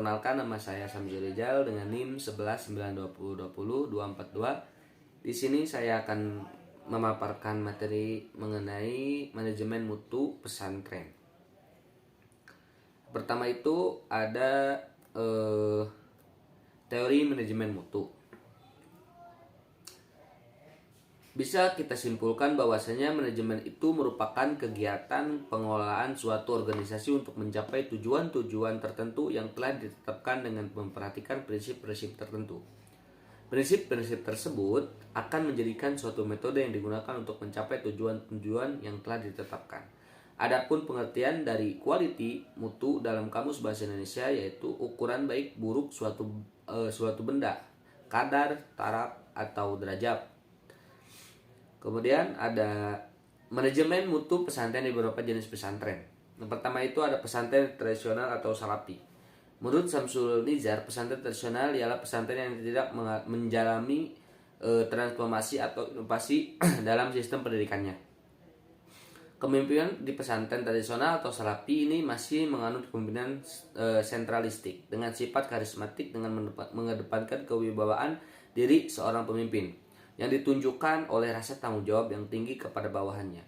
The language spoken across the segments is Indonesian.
Perkenalkan, nama saya Samsul Rizal dengan NIM 1192020242. Di sini saya akan memaparkan materi mengenai manajemen mutu pesantren. Pertama itu ada teori manajemen mutu. Bisa kita simpulkan bahwasanya manajemen itu merupakan kegiatan pengelolaan suatu organisasi untuk mencapai tujuan-tujuan tertentu yang telah ditetapkan dengan memperhatikan prinsip-prinsip tertentu. Prinsip-prinsip tersebut akan menjadikan suatu metode yang digunakan untuk mencapai tujuan-tujuan yang telah ditetapkan. Adapun pengertian dari quality mutu dalam Kamus Bahasa Indonesia yaitu ukuran baik buruk suatu benda, kadar, taraf, atau derajat. Kemudian ada manajemen mutu pesantren di beberapa jenis pesantren. Yang pertama itu ada pesantren tradisional atau salafi. Menurut Samsul Nizar, pesantren tradisional ialah pesantren yang tidak menjalani transformasi atau inovasi dalam sistem pendidikannya. Kepemimpinan di pesantren tradisional atau salafi ini masih menganut kepemimpinan sentralistik dengan sifat karismatik dengan mengedepankan kewibawaan diri seorang pemimpin yang ditunjukkan oleh rasa tanggung jawab yang tinggi kepada bawahannya.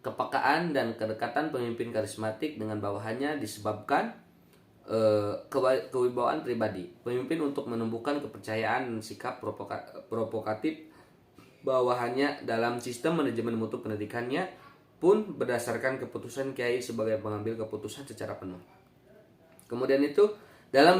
Kepekaan dan kedekatan pemimpin karismatik dengan bawahannya disebabkan kewibawaan pribadi pemimpin untuk menumbuhkan kepercayaan dan sikap provokatif bawahannya dalam sistem manajemen mutu pendidikannya pun berdasarkan keputusan kiai sebagai pengambil keputusan secara penuh. Kemudian itu dalam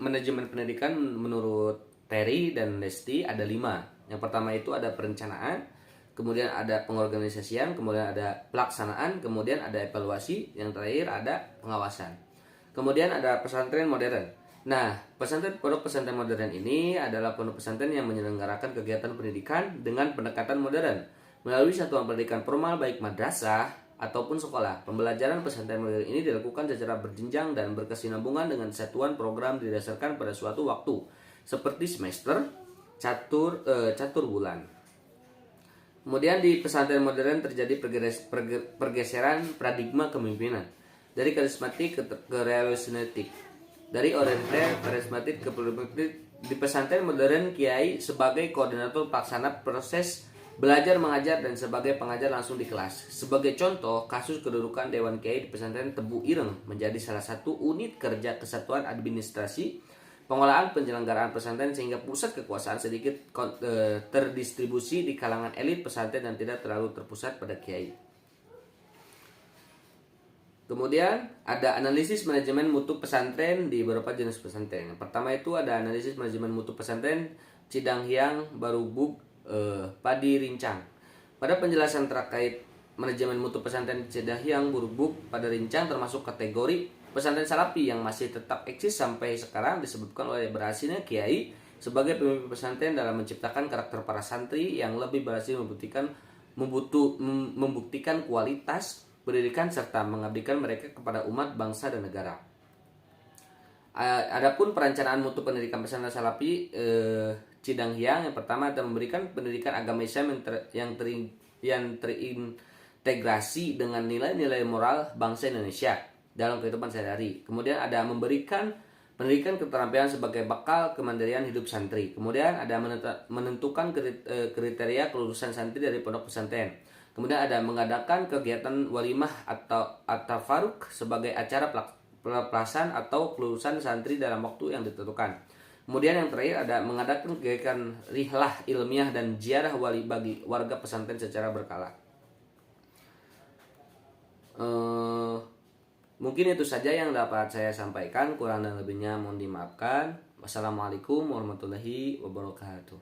manajemen pendidikan menurut Terry dan Lesti ada 5. Yang pertama itu ada perencanaan, kemudian ada pengorganisasian, kemudian ada pelaksanaan, kemudian ada evaluasi, yang terakhir ada pengawasan. Kemudian ada pesantren modern. Nah, pondok pesantren modern ini adalah pondok pesantren yang menyelenggarakan kegiatan pendidikan dengan pendekatan modern melalui satuan pendidikan formal baik madrasah ataupun sekolah. Pembelajaran pesantren modern ini dilakukan secara berjenjang dan berkesinambungan dengan satuan program didasarkan pada suatu waktu seperti semester, catur bulan. Kemudian di pesantren modern terjadi pergeseran paradigma kepemimpinan dari karismatik ke realistik, dari oriental karismatik ke produktif. Di pesantren modern kiai sebagai koordinator pelaksana proses belajar mengajar dan sebagai pengajar langsung di kelas. Sebagai contoh, kasus kedudukan Dewan Kiai di pesantren Tebu Ireng menjadi salah satu unit kerja kesatuan administrasi pengolahan penyelenggaraan pesantren sehingga pusat kekuasaan sedikit terdistribusi di kalangan elit pesantren dan tidak terlalu terpusat pada kiai. Kemudian ada analisis manajemen mutu pesantren di beberapa jenis pesantren. Yang pertama itu ada analisis manajemen mutu pesantren Cidanghyang, Barubuk, Padi, Rincang. Pada penjelasan terkait manajemen mutu pesantren Cidanghyang, Barubuk, Padi, Rincang termasuk kategori pesantren salafi yang masih tetap eksis sampai sekarang disebabkan oleh berhasilnya kiai sebagai pemimpin pesantren dalam menciptakan karakter para santri yang lebih berhasil membuktikan kualitas pendidikan serta mengabdikan mereka kepada umat, bangsa, dan negara. Adapun perencanaan mutu pendidikan pesantren salafi Cidanghyang, yang pertama adalah memberikan pendidikan agama Islam yang terintegrasi dengan nilai-nilai moral bangsa Indonesia dalam kehidupan sehari-hari. Kemudian ada memberikan pendidikan keterampilan sebagai bakal kemandirian hidup santri. Kemudian ada menentukan kriteria kelulusan santri dari pondok pesantren. Kemudian ada mengadakan kegiatan walimah atau at-tafarruq sebagai acara pelepasan atau kelulusan santri dalam waktu yang ditentukan. Kemudian yang terakhir ada mengadakan kegiatan rihlah ilmiah dan ziarah wali bagi warga pesantren secara berkala. Mungkin itu saja yang dapat saya sampaikan, kurang dan lebihnya mohon dimaafkan. Wassalamualaikum warahmatullahi wabarakatuh.